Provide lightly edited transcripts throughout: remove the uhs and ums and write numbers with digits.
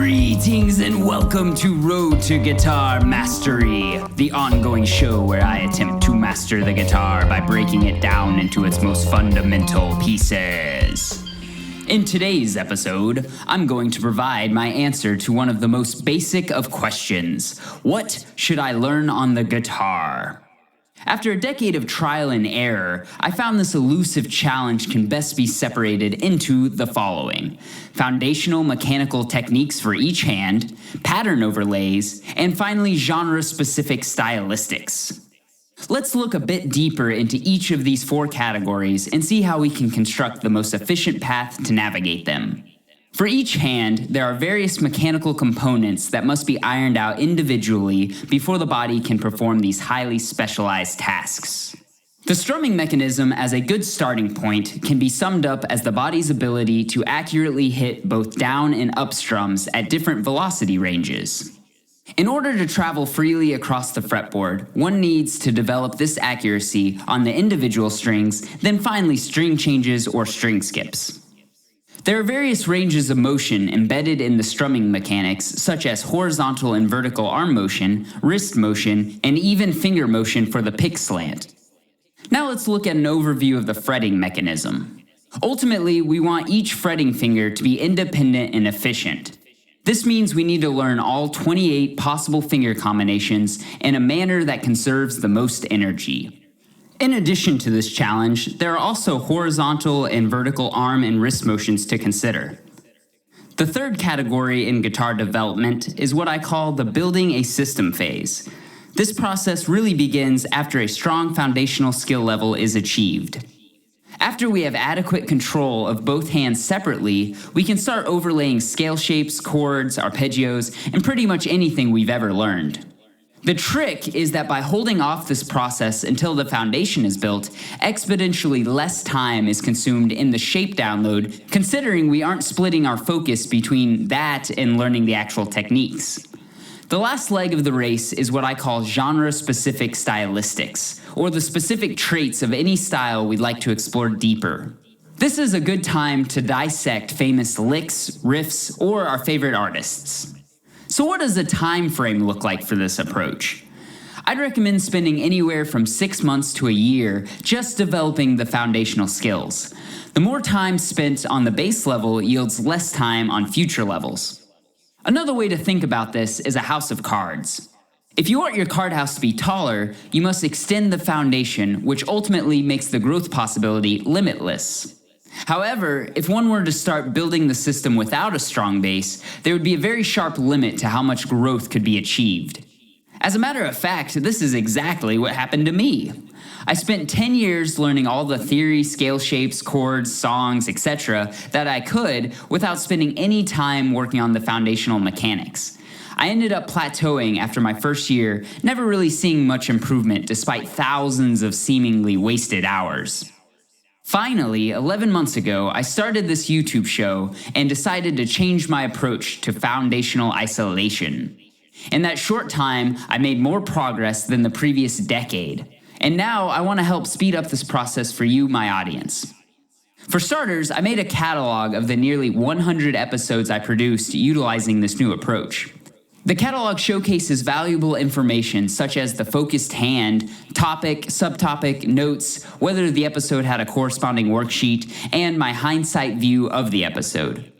Greetings and welcome to Road to Guitar Mastery, the ongoing show where I attempt to master the guitar by breaking it down into its most fundamental pieces. In today's episode, I'm going to provide my answer to one of the most basic of questions. What should I learn on the guitar? After a decade of trial and error, I found this elusive challenge can best be separated into the following: foundational mechanical techniques for each hand, pattern overlays, and finally genre-specific stylistics. Let's look a bit deeper into each of these four categories and see how we can construct the most efficient path to navigate them. For each hand, there are various mechanical components that must be ironed out individually before the body can perform these highly specialized tasks. The strumming mechanism as a good starting point can be summed up as the body's ability to accurately hit both down and up strums at different velocity ranges. In order to travel freely across the fretboard, one needs to develop this accuracy on the individual strings, then finally string changes or string skips. There are various ranges of motion embedded in the strumming mechanics, such as horizontal and vertical arm motion, wrist motion, and even finger motion for the pick slant. Now let's look at an overview of the fretting mechanism. Ultimately, we want each fretting finger to be independent and efficient. This means we need to learn all 28 possible finger combinations in a manner that conserves the most energy. In addition to this challenge, there are also horizontal and vertical arm and wrist motions to consider. The third category in guitar development is what I call the building a system phase. This process really begins after a strong foundational skill level is achieved. After we have adequate control of both hands separately, we can start overlaying scale shapes, chords, arpeggios, and pretty much anything we've ever learned. The trick is that by holding off this process until the foundation is built, exponentially less time is consumed in the shape download, considering we aren't splitting our focus between that and learning the actual techniques. The last leg of the race is what I call genre-specific stylistics, or the specific traits of any style we'd like to explore deeper. This is a good time to dissect famous licks, riffs, or our favorite artists. So what does the time frame look like for this approach? I'd recommend spending anywhere from 6 months to a year just developing the foundational skills. The more time spent on the base level yields less time on future levels. Another way to think about this is a house of cards. If you want your card house to be taller, you must extend the foundation, which ultimately makes the growth possibility limitless. However, if one were to start building the system without a strong base, there would be a very sharp limit to how much growth could be achieved. As a matter of fact, this is exactly what happened to me. I spent 10 years learning all the theory, scale shapes, chords, songs, etc. that I could without spending any time working on the foundational mechanics. I ended up plateauing after my first year, never really seeing much improvement despite thousands of seemingly wasted hours. Finally, 11 months ago, I started this YouTube show and decided to change my approach to foundational isolation. In that short time, I made more progress than the previous decade. And now I want to help speed up this process for you, my audience. For starters, I made a catalog of the nearly 100 episodes I produced utilizing this new approach. The catalog showcases valuable information such as the focused hand, topic, subtopic, notes, whether the episode had a corresponding worksheet, and my hindsight view of the episode.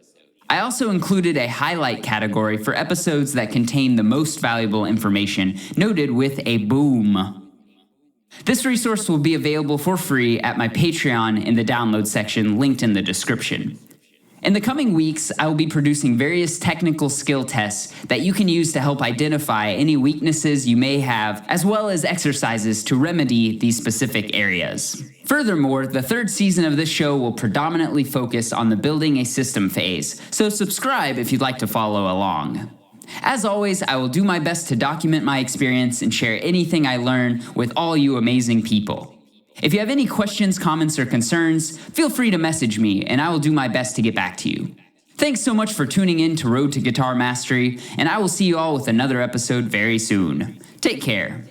I also included a highlight category for episodes that contain the most valuable information, noted with a boom. This resource will be available for free at my Patreon in the download section linked in the description. In the coming weeks, I will be producing various technical skill tests that you can use to help identify any weaknesses you may have, as well as exercises to remedy these specific areas. Furthermore, the third season of this show will predominantly focus on the building a system phase, so subscribe if you'd like to follow along. As always, I will do my best to document my experience and share anything I learn with all you amazing people. If you have any questions, comments, or concerns, feel free to message me and I will do my best to get back to you. Thanks so much for tuning in to Road to Guitar Mastery, and I will see you all with another episode very soon. Take care.